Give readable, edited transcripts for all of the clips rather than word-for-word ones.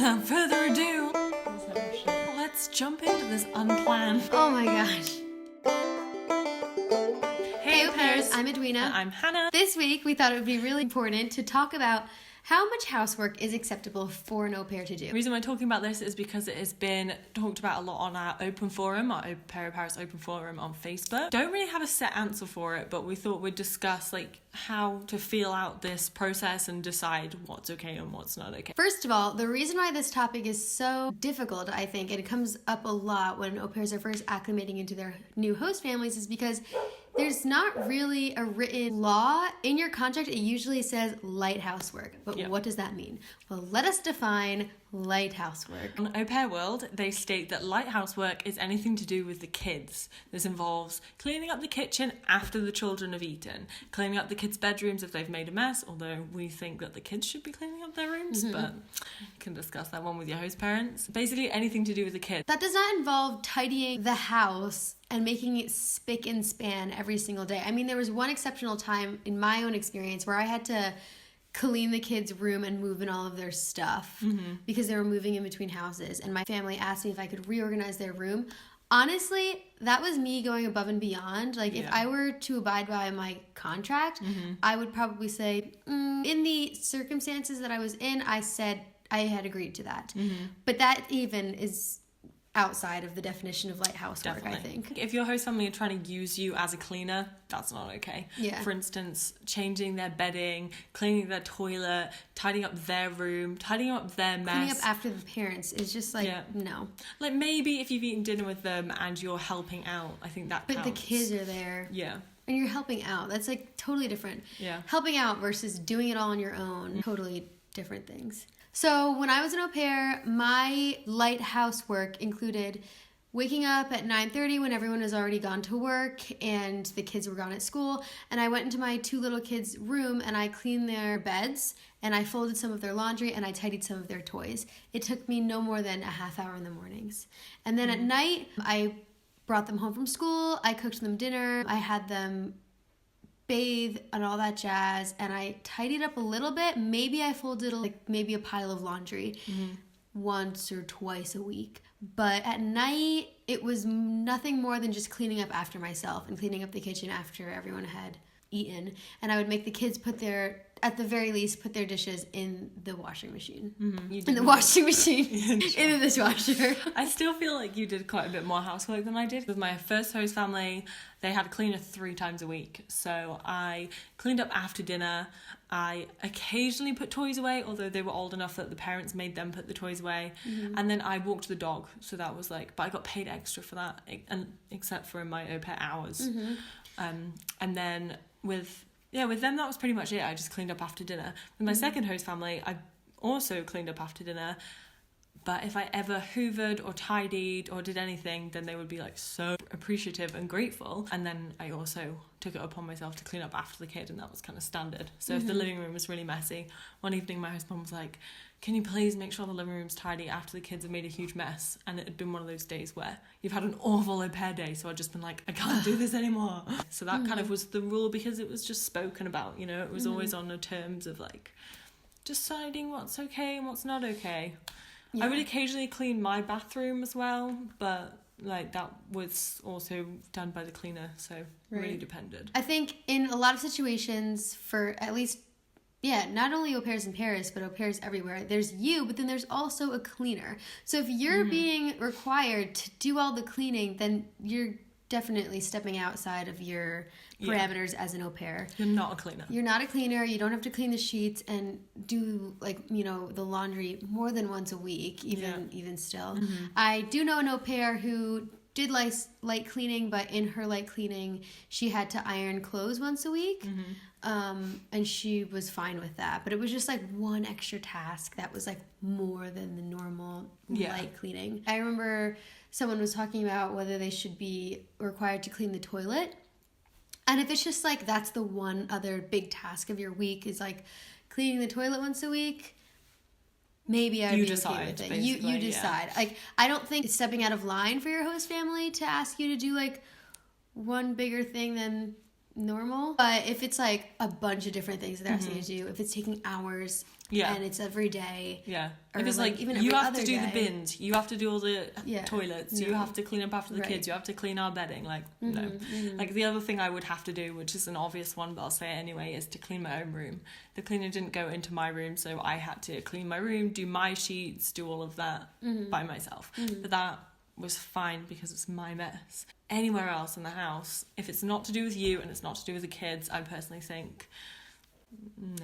without further ado, let's jump into this unplanned. Oh my gosh. Hey, Au Pairs, I'm Edwina. And I'm Hannah. This week we thought it would be really important to talk about how much housework is acceptable for an au pair to do. The reason we're talking about this is because it has been talked about a lot on our open forum, our Au Pair Paris open forum on Facebook. Don't really have a set answer for it, but we thought we'd discuss how to feel out this process and decide what's okay and what's not okay. First of all, the reason why this topic is so difficult, I think, and it comes up a lot when au pairs are first acclimating into their new host families, is because there's not really a written law. In your contract, it usually says light housework. But what does that mean? Well, let us define light housework. On Au Pair World, they state that light housework is anything to do with the kids. This involves cleaning up the kitchen after the children have eaten, cleaning up the kids' bedrooms if they've made a mess, although we think that the kids should be cleaning up their rooms, but you can discuss that one with your host parents. Basically, anything to do with the kids. That does not involve tidying the house and making it spick and span every single day. I mean, there was one exceptional time in my own experience where I had to clean the kids' room and move in all of their stuff because they were moving in between houses, and my family asked me if I could reorganize their room. Honestly, that was me going above and beyond. If I were to abide by my contract, I would probably say, in the circumstances that I was in, I said I had agreed to that. But that even is outside of the definition of light housework, I think. If your host family are trying to use you as a cleaner, that's not okay. Yeah. For instance, changing their bedding, cleaning their toilet, tidying up their room, tidying up their mess. Cleaning up after the parents is just no. Maybe if you've eaten dinner with them and you're helping out, I think that counts. But the kids are there. Yeah. And you're helping out. That's totally different. Yeah. Helping out versus doing it all on your own. Totally different things. So when I was an au pair, my light housework included waking up at 9:30 when everyone has already gone to work and the kids were gone at school, and I went into my two little kids' room and I cleaned their beds and I folded some of their laundry and I tidied some of their toys. It took me no more than a half hour in the mornings. And then at night, I brought them home from school, I cooked them dinner, I had them bathe and all that jazz, and I tidied up a little bit. Maybe I folded maybe a pile of laundry once or twice a week. But at night, it was nothing more than just cleaning up after myself and cleaning up the kitchen after everyone had eaten. And I would make the kids at the very least, put their dishes in the washing machine. In the washing machine. In the dishwasher. I still feel like you did quite a bit more housework than I did. With my first host family, they had a cleaner 3 times a week. So I cleaned up after dinner. I occasionally put toys away, although they were old enough that the parents made them put the toys away. And then I walked the dog. So that was but I got paid extra for that, except for in my au pair hours. And then with them, that was pretty much it. I just cleaned up after dinner. With my second host family, I also cleaned up after dinner. But if I ever hoovered or tidied or did anything, then they would be so appreciative and grateful. And then I also took it upon myself to clean up after the kid, and that was kind of standard. So if the living room was really messy, one evening my host mum was like, can you please make sure the living room's tidy after the kids have made a huge mess? And it had been one of those days where you've had an awful au pair day, so I'd just been I can't do this anymore. So that kind of was the rule, because it was just spoken about, it was always on the terms of deciding what's okay and what's not okay. Yeah. I would occasionally clean my bathroom as well, but that was also done by the cleaner, so it really depended. I think in a lot of situations, for at least not only au pairs in Paris, but au pairs everywhere, there's you, but then there's also a cleaner. So if you're being required to do all the cleaning, then you're definitely stepping outside of your parameters as an au pair. You're not a cleaner. You're not a cleaner. You don't have to clean the sheets and do the laundry more than once a week, even still. I do know an au pair who did light cleaning, but in her light cleaning, she had to iron clothes once a week. And she was fine with that. But it was just one extra task that was more than the normal light cleaning. I remember someone was talking about whether they should be required to clean the toilet. And if it's just that's the one other big task of your week is cleaning the toilet once a week, maybe I would be okay with it. You decide. I don't think it's stepping out of line for your host family to ask you to do one bigger thing than normal. But if it's like a bunch of different things that they're asking you to do, if it's taking hours and it's every day. Yeah. Or If it's like even you every have to other do the day. bins, you have to do all the toilets, you No. have to clean up after the Right. kids, you have to clean our bedding. Like, no. Like, the other thing I would have to do, which is an obvious one, but I'll say it anyway, is to clean my own room. The cleaner didn't go into my room, so I had to clean my room, do my sheets, do all of that by myself. But that was fine because it's my mess. Anywhere else in the house, if it's not to do with you and it's not to do with the kids, I personally think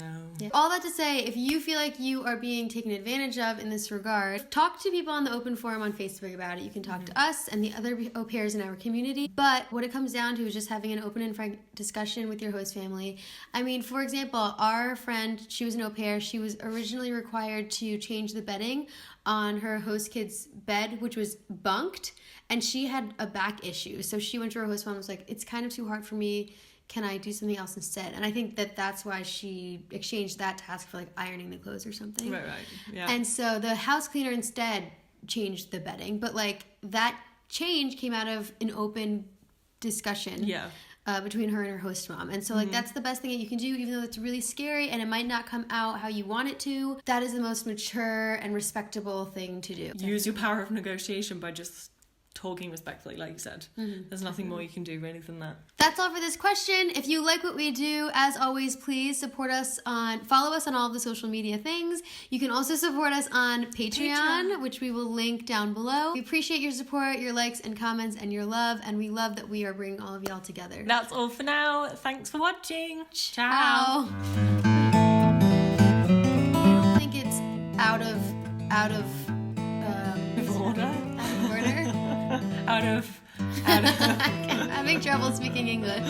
no. Yeah. All that to say, if you feel like you are being taken advantage of in this regard, talk to people on the open forum on Facebook about it. You can talk to us and the other au pairs in our community. But what it comes down to is just having an open and frank discussion with your host family. I mean, for example, our friend, she was an au pair. She was originally required to change the bedding on her host kid's bed, which was bunked, and she had a back issue. So she went to her host mom and was like, it's kind of too hard for me. Can I do something else instead? And I think that that's why she exchanged that task for like ironing the clothes or something. Right, yeah. And so the house cleaner instead changed the bedding, but like that change came out of an open discussion between her and her host mom. And so like that's the best thing that you can do, even though it's really scary and it might not come out how you want it to. That is the most mature and respectable thing to do. Use your power of negotiation by just talking respectfully, like you said. There's nothing more you can do really than that. That's all for this question. If you like what we do, as always, please follow us on all of the social media things. You can also support us on Patreon, which we will link down below. We appreciate your support, your likes and comments, and your love, and we love that we are bringing all of y'all together. That's all for now. Thanks for watching. Ciao. I don't think it's out of order. order. Out of I'm having trouble speaking English.